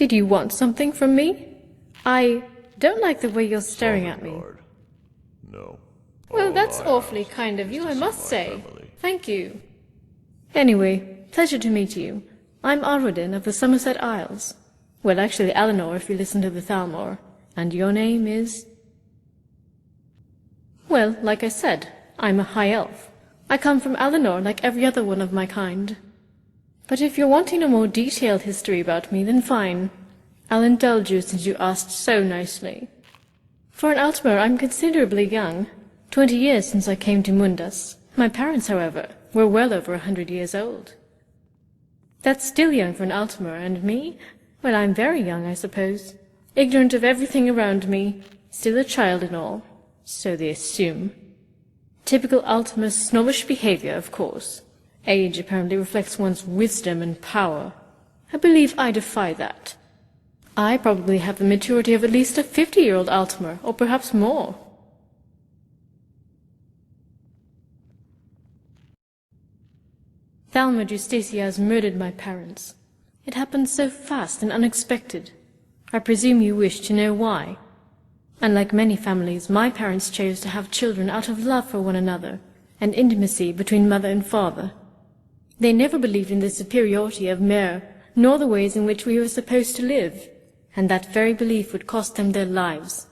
Did you want something from me? I don't like the way you're staring at me. No. Well, that's awfully kind of you, I must say. Thank you. Anyway, pleasure to meet you. I'm Arweden of the Somerset Isles. Well, actually Eleanor if you listen to the Thalmor. And your name is? Well, like I said, I'm a high elf. I come from Eleanor like every other one of my kind. But if you're wanting a more detailed history about me, then fine. I'll indulge you since you asked so nicely. For an Altmer, I'm considerably young. 20 years since I came to Mundus. My parents, however, were well over 100 years old. That's still young for an Altmer, and me? Well, I'm very young, I suppose. Ignorant of everything around me. Still a child and all. So they assume. Typical Altmer snobbish behavior, of course. Age apparently reflects one's wisdom and power. I believe I defy that. I probably have the maturity of at least a 50-year-old Altmer, or perhaps more. Thalma Justicia has murdered my parents. It happened so fast and unexpected. I presume you wish to know why. Unlike many families, my parents chose to have children out of love for one another, and intimacy between mother and father. They never believed in the superiority of Mer, nor the ways in which we were supposed to live, and that very belief would cost them their lives.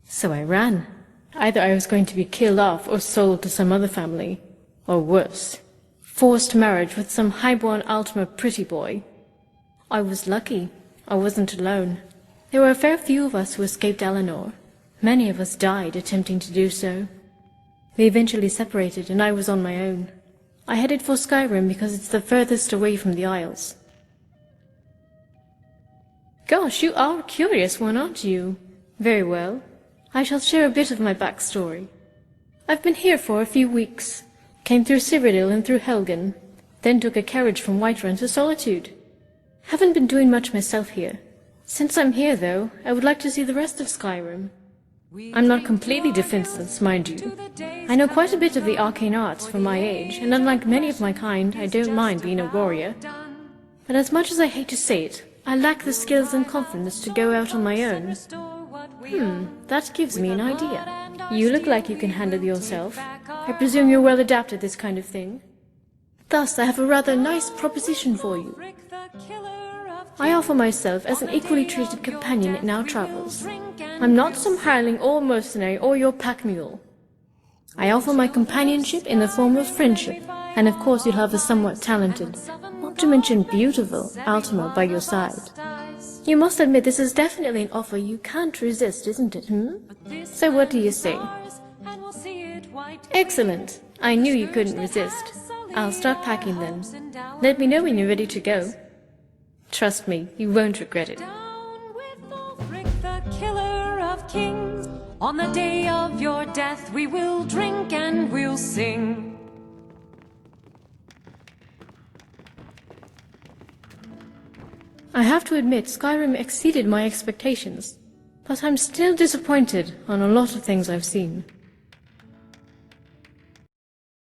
So I ran. Either I was going to be killed off or sold to some other family, or worse, forced marriage with some high-born Altmer pretty boy. I was lucky. I wasn't alone. There were a fair few of us who escaped Eleanor. Many of us died attempting to do so. We eventually separated, and I was on my own. I headed for Skyrim because it's the furthest away from the Isles. Gosh, you are a curious one, aren't you? Very well. I shall share a bit of my backstory. I've been here for a few weeks. Came through Cyrodiil and through Helgen. Then took a carriage from Whiterun to Solitude. Haven't been doing much myself here. Since I'm here, though, I would like to see the rest of Skyrim. I'm not completely defenseless, mind you. I know quite a bit of the arcane arts for my age, and unlike many of my kind, I don't mind being a warrior. But as much as I hate to say it, I lack the skills and confidence to go out on my own. That gives me an idea. You look like you can handle yourself. I presume you're well adapted to this kind of thing. Thus, I have a rather nice proposition for you. I offer myself as an equally treated companion in our travels. I'm not some hireling or mercenary or your pack mule. I offer my companionship in the form of friendship, and of course you'll have a somewhat talented, not to mention beautiful, Altmer by your side. You must admit this is definitely an offer you can't resist, isn't it, So what do you say? Excellent. I knew you couldn't resist. I'll start packing then. Let me know when you're ready to go. Trust me, you won't regret it. Down with Ulfric, the killer of kings. On the day of your death we will drink and we'll sing. I have to admit, Skyrim exceeded my expectations, but I'm still disappointed on a lot of things I've seen.